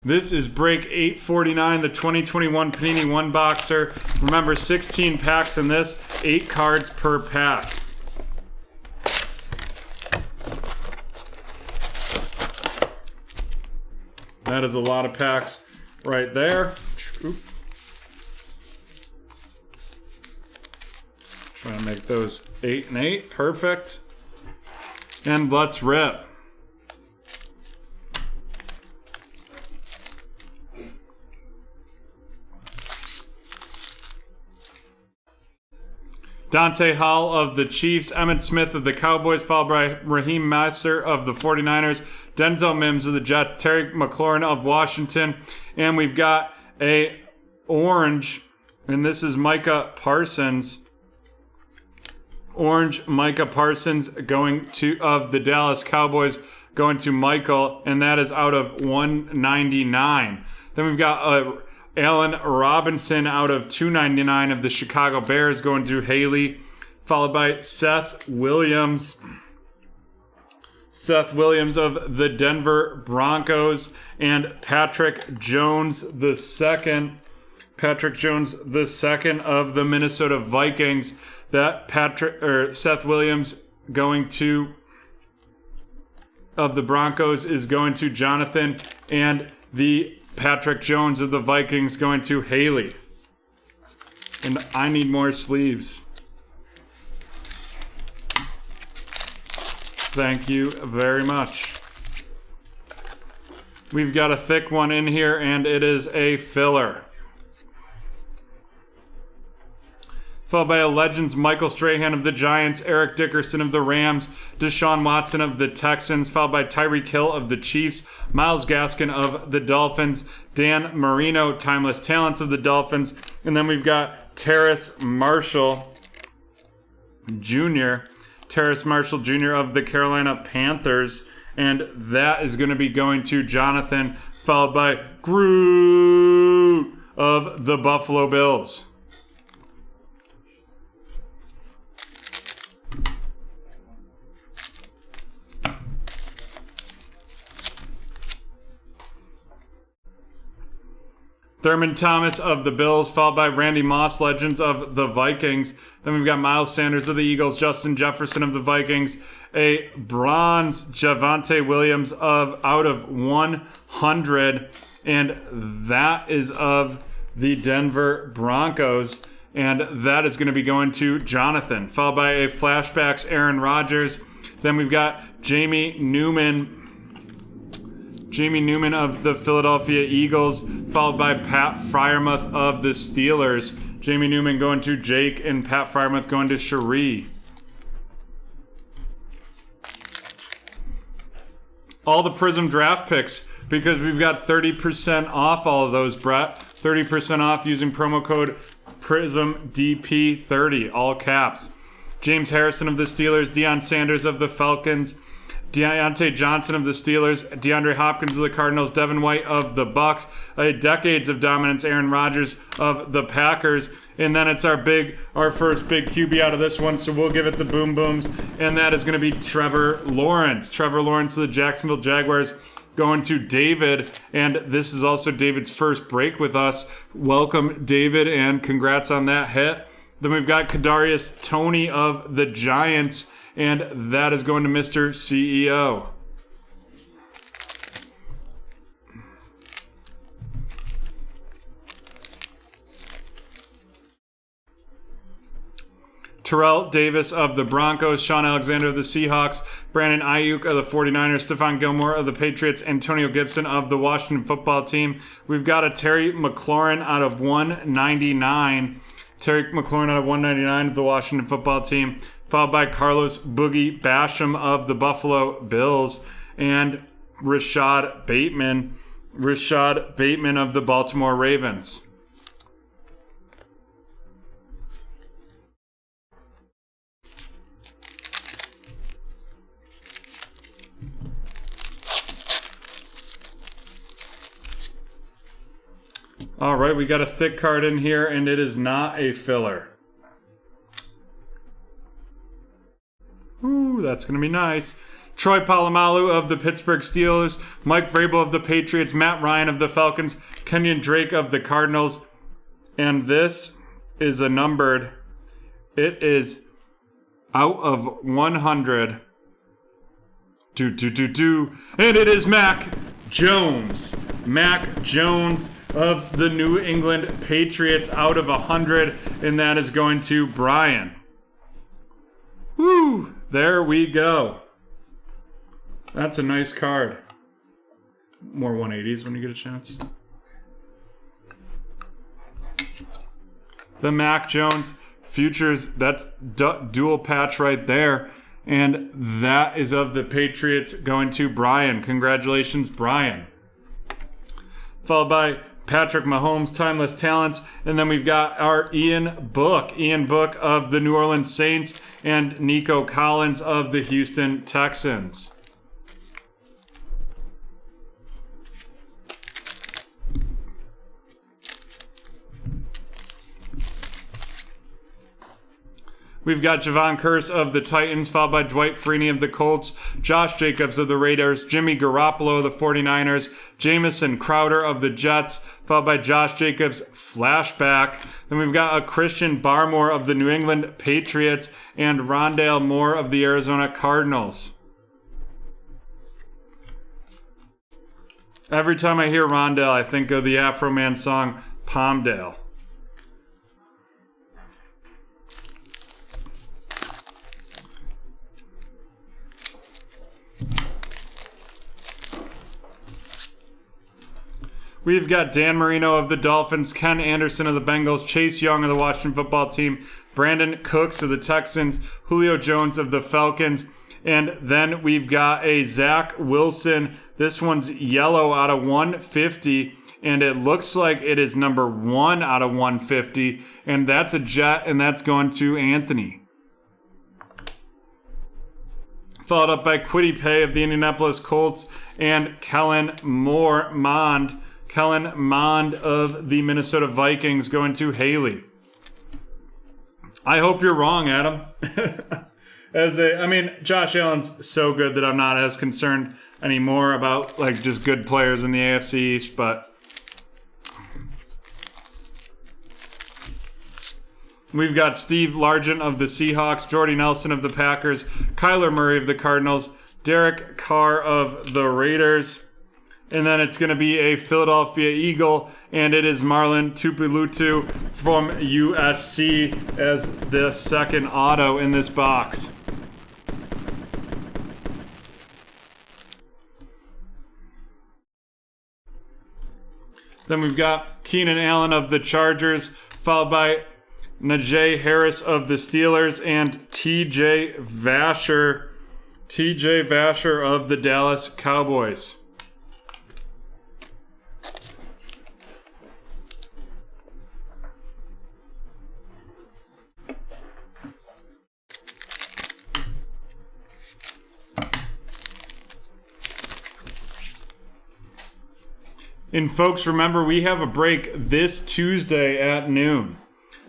This is break 849, the 2021 Panini One Boxer. Remember, 16 packs in this, 8 cards per pack. That is a lot of packs right there. Trying to make those 8 and 8. Perfect. And let's rip. Dante Hall of the Chiefs, Emmitt Smith of the Cowboys, followed by Raheem Mostert of the 49ers, Denzel Mims of the Jets, Terry McLaurin of Washington, and we've got a orange, and this is Micah Parsons. Orange Micah Parsons going to of the Dallas Cowboys, going to Michael, and that is out of 199. Then we've got Allen Robinson out of 299 of the Chicago Bears, going to Haley, followed by Seth Williams. Seth Williams of the Denver Broncos, and Patrick Jones II. Patrick Jones II of the Minnesota Vikings. That Seth Williams going to of the Broncos is going to Jonathan, and the Patrick Jones of the Vikings going to Haley. And I need more sleeves. Thank you very much. We've got a thick one in here, and it is a filler. Followed by a Legends, Michael Strahan of the Giants, Eric Dickerson of the Rams, Deshaun Watson of the Texans, followed by Tyreek Hill of the Chiefs, Myles Gaskin of the Dolphins, Dan Marino, Timeless Talents of the Dolphins, and then we've got Terrace Marshall Jr. Terrace Marshall Jr. of the Carolina Panthers, and that is going to be going to Jonathan, followed by Groot of the Buffalo Bills. Thurman Thomas of the Bills, followed by Randy Moss, Legends of the Vikings. Then we've got Miles Sanders of the Eagles, Justin Jefferson of the Vikings, a bronze Javonte Williams of out of 100, and that is of the Denver Broncos, and that is going to be going to Jonathan, followed by a flashbacks Aaron Rodgers. Then we've got Jamie Newman of the Philadelphia Eagles, followed by Pat Freiermuth of the Steelers. Jamie Newman going to Jake, and Pat Freiermuth going to Cherie. All the Prism draft picks, because we've got 30% off all of those, Brett. 30% off using promo code PRISMDP30, all caps. James Harrison of the Steelers, Deion Sanders of the Falcons, Deontay Johnson of the Steelers, DeAndre Hopkins of the Cardinals, Devin White of the Bucks, decades of dominance, Aaron Rodgers of the Packers, and then it's our first big QB out of this one, so we'll give it the boom booms, and that is going to be Trevor Lawrence. Trevor Lawrence of the Jacksonville Jaguars going to David, and this is also David's first break with us. Welcome, David, and congrats on that hit. Then we've got Kadarius Toney of the Giants, and that is going to Mr. CEO. Terrell Davis of the Broncos, Sean Alexander of the Seahawks, Brandon Ayuk of the 49ers, Stephon Gilmore of the Patriots, Antonio Gibson of the Washington Football Team. We've got a Terry McLaurin out of 199. Terry McLaurin out of 199 of the Washington Football Team, followed by Carlos Boogie Basham of the Buffalo Bills, and Rashad Bateman of the Baltimore Ravens. All right, we got a thick card in here, and it is not a filler. Ooh, that's going to be nice. Troy Polamalu of the Pittsburgh Steelers, Mike Vrabel of the Patriots, Matt Ryan of the Falcons, Kenyon Drake of the Cardinals. And this is a numbered. It is out of 100. And it is Mac Jones. Mac Jones of the New England Patriots out of 100. And that is going to Brian. Woo! There we go. That's a nice card. More 180s when you get a chance. The Mac Jones Futures, that's dual patch right there. And that is of the Patriots going to Brian. Congratulations, Brian. Followed by Patrick Mahomes, Timeless Talents. And then we've got our Ian Book of the New Orleans Saints, and Nico Collins of the Houston Texans. We've got Javon Curse of the Titans, followed by Dwight Freeney of the Colts, Josh Jacobs of the Raiders, Jimmy Garoppolo of the 49ers, Jamison Crowder of the Jets, followed by Josh Jacobs, flashback. Then we've got a Christian Barmore of the New England Patriots, and Rondale Moore of the Arizona Cardinals. Every time I hear Rondale, I think of the Afro Man song, Palmdale. We've got Dan Marino of the Dolphins, Ken Anderson of the Bengals, Chase Young of the Washington Football Team, Brandon Cooks of the Texans, Julio Jones of the Falcons, and then we've got a Zach Wilson. This one's yellow out of 150, and it looks like it is number 1 out of 150, and that's a Jet, and that's going to Anthony. Followed up by Kwity Paye of the Indianapolis Colts, and Kellen Mond of the Minnesota Vikings going to Haley. I hope you're wrong, Adam. Josh Allen's so good that I'm not as concerned anymore about just good players in the AFC East, but we've got Steve Largent of the Seahawks, Jordy Nelson of the Packers, Kyler Murray of the Cardinals, Derek Carr of the Raiders. And then it's going to be a Philadelphia Eagle, and it is Marlon Tupilutu from USC as the second auto in this box. Then we've got Keenan Allen of the Chargers, followed by Najee Harris of the Steelers, and TJ Vasher of the Dallas Cowboys. And folks, remember, we have a break this Tuesday at noon.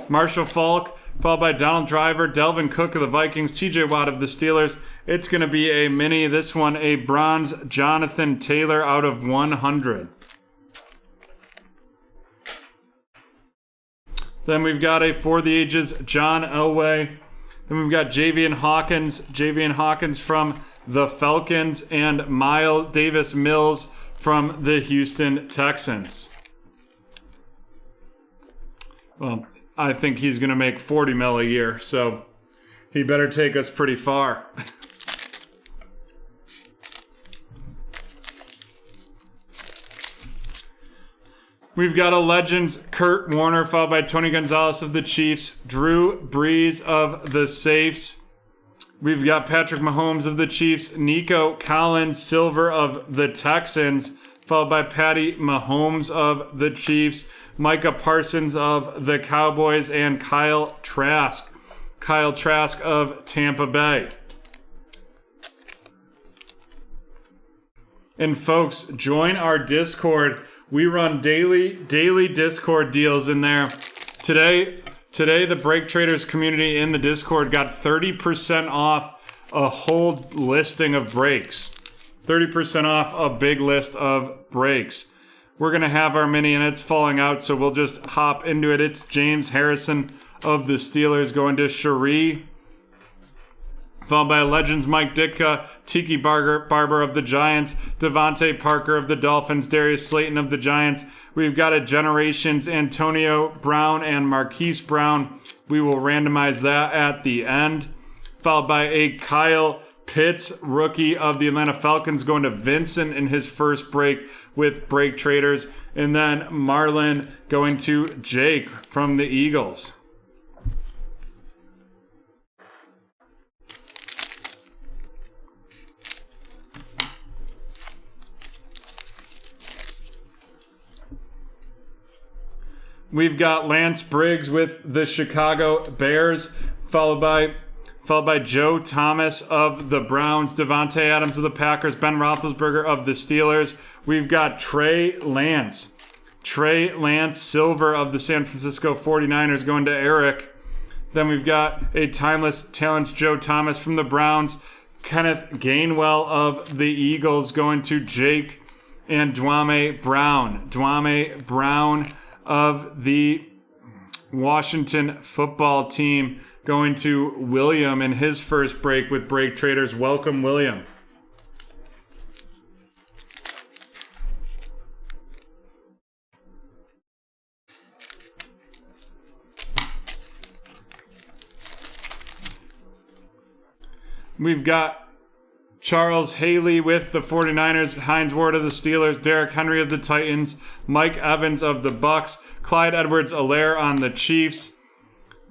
Marshall Faulk, followed by Donald Driver, Delvin Cook of the Vikings, TJ Watt of the Steelers. It's going to be a mini, this one a bronze Jonathan Taylor out of 100. Then we've got a For the Ages John Elway. Then we've got Javian Hawkins from the Falcons, and Miles Davis Mills from the Houston Texans. Well, I think he's going to make $40 million a year, so he better take us pretty far. We've got a Legends Kurt Warner, followed by Tony Gonzalez of the Chiefs, Drew Brees of the Safes. We've got Patrick Mahomes of the Chiefs, Nico Collins Silver of the Texans, followed by Patty Mahomes of the Chiefs, Micah Parsons of the Cowboys, and Kyle Trask of Tampa Bay. And folks, join our Discord. We run daily Discord deals in there. Today, the BreakTraders community in the Discord got 30% off a whole listing of breaks. 30% off a big list of breaks. We're going to have our mini and it's falling out, so we'll just hop into it. It's James Harrison of the Steelers going to Cherie. Followed by Legends Mike Ditka, Tiki Barber of the Giants, Devontae Parker of the Dolphins, Darius Slayton of the Giants. We've got a Generations Antonio Brown and Marquise Brown. We will randomize that at the end. Followed by a Kyle Pitts, rookie of the Atlanta Falcons, going to Vincent in his first break with BreakTraders. And then Marlon going to Jake from the Eagles. We've got Lance Briggs with the Chicago Bears, followed by Joe Thomas of the Browns, Devontae Adams of the Packers, Ben Roethlisberger of the Steelers. We've got Trey Lance Silver of the San Francisco 49ers going to Eric. Then we've got a Timeless Talents Joe Thomas from the Browns, Kenneth Gainwell of the Eagles going to Jake, and Dwame Brown of the Washington football team going to William in his first break with BreakTraders. Welcome, William. We've got Charles Haley with the 49ers, Hines Ward of the Steelers, Derrick Henry of the Titans, Mike Evans of the Bucks, Clyde Edwards-Helaire on the Chiefs,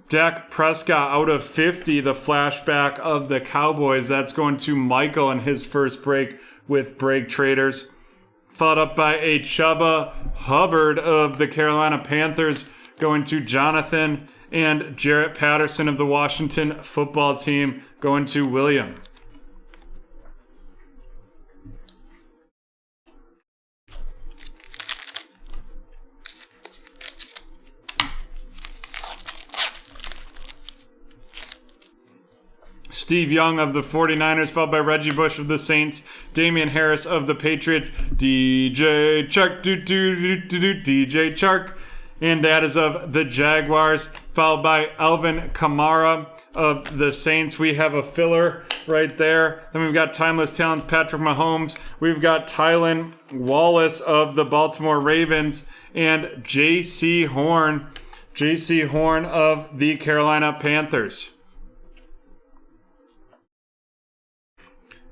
Dak Prescott out of 50, the flashback of the Cowboys. That's going to Michael in his first break with BreakTraders. Followed up by a Chuba Hubbard of the Carolina Panthers going to Jonathan, and Jarrett Patterson of the Washington football team going to William. Steve Young of the 49ers, followed by Reggie Bush of the Saints, Damian Harris of the Patriots, DJ Chark, DJ Chark, and that is of the Jaguars, followed by Alvin Kamara of the Saints. We have a filler right there. Then we've got Timeless Talents Patrick Mahomes. We've got Tylan Wallace of the Baltimore Ravens, and J.C. Horn of the Carolina Panthers.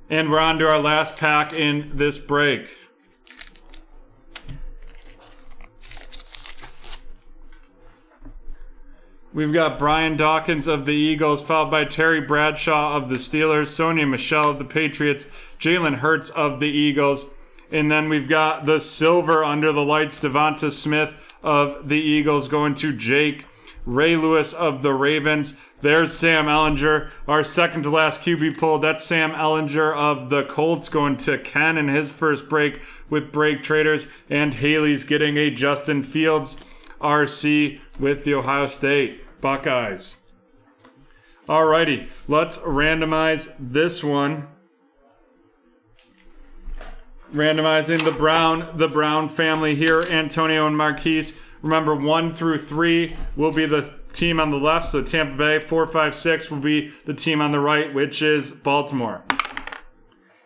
And we're on to our last pack in this break. We've got Brian Dawkins of the Eagles, followed by Terry Bradshaw of the Steelers, Sonia Michelle of the Patriots, Jalen Hurts of the Eagles, and then we've got the silver under the lights, Devonta Smith of the Eagles going to Jake, Ray Lewis of the Ravens. There's Sam Ellinger, our second to last QB pull. That's Sam Ellinger of the Colts going to Ken in his first break with BreakTraders. And Haley's getting a Justin Fields RC with the Ohio State Buckeyes. Alrighty, let's randomize this one. Randomizing the Brown family here, Antonio and Marquise. Remember, 1 through 3 will be the team on the left, so Tampa Bay. 4, 5, 6 will be the team on the right, which is Baltimore.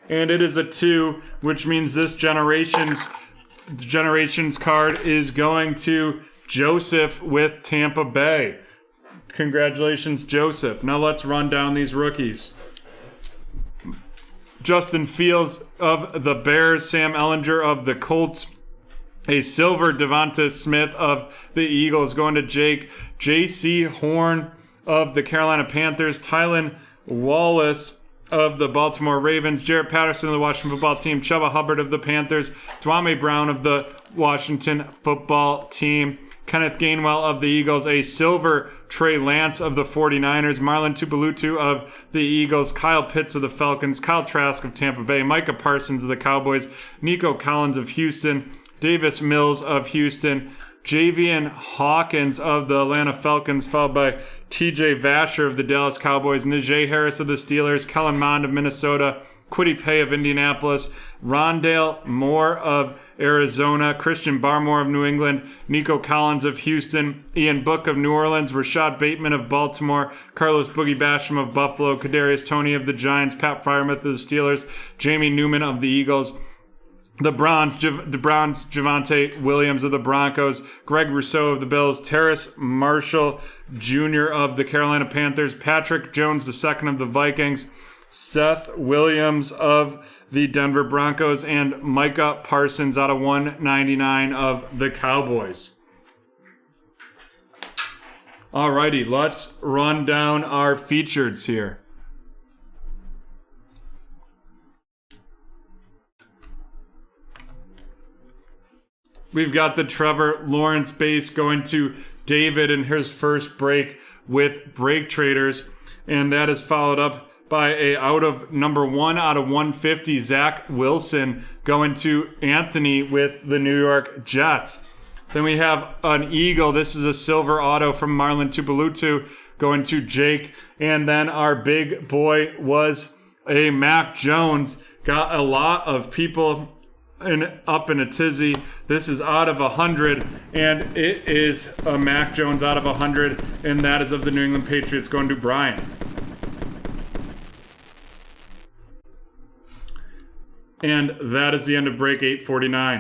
And it is a 2, which means this generation's card is going to Joseph with Tampa Bay. Congratulations, Joseph. Now let's run down these rookies. Justin Fields of the Bears, Sam Ellinger of the Colts, a silver Devonta Smith of the Eagles going to Jake, J.C. Horn of the Carolina Panthers, Tylan Wallace of the Baltimore Ravens, Jarrett Patterson of the Washington football team, Chuba Hubbard of the Panthers, Dwame Brown of the Washington football team, Kenneth Gainwell of the Eagles, a silver Trey Lance of the 49ers, Marlon Tupelutu of the Eagles, Kyle Pitts of the Falcons, Kyle Trask of Tampa Bay, Micah Parsons of the Cowboys, Nico Collins of Houston, Davis Mills of Houston, Javian Hawkins of the Atlanta Falcons, followed by TJ Vasher of the Dallas Cowboys, Najee Harris of the Steelers, Kellen Mond of Minnesota, Kwity Paye of Indianapolis, Rondale Moore of Arizona, Christian Barmore of New England, Nico Collins of Houston, Ian Book of New Orleans, Rashad Bateman of Baltimore, Carlos Boogie Basham of Buffalo, Kadarius Toney of the Giants, Pat Freiermuth of the Steelers, Jamie Newman of the Eagles, the Browns, Javonte Williams of the Broncos, Greg Rousseau of the Bills, Terrace Marshall Jr. of the Carolina Panthers, Patrick Jones II of the Vikings, Seth Williams of the Denver Broncos, and Micah Parsons out of 199 of the Cowboys. Alrighty, let's run down our features here. We've got the Trevor Lawrence base going to David in his first break with BreakTraders, and that is followed up by a out of number 1 out of 150, Zach Wilson going to Anthony with the New York Jets. Then we have an Eagle. This is a silver auto from Marlon Tupelutu going to Jake. And then our big boy was a Mac Jones. Got a lot of people up in a tizzy. This is out of 100, and it is a Mac Jones out of 100, and that is of the New England Patriots going to Brian. And that is the end of break 849.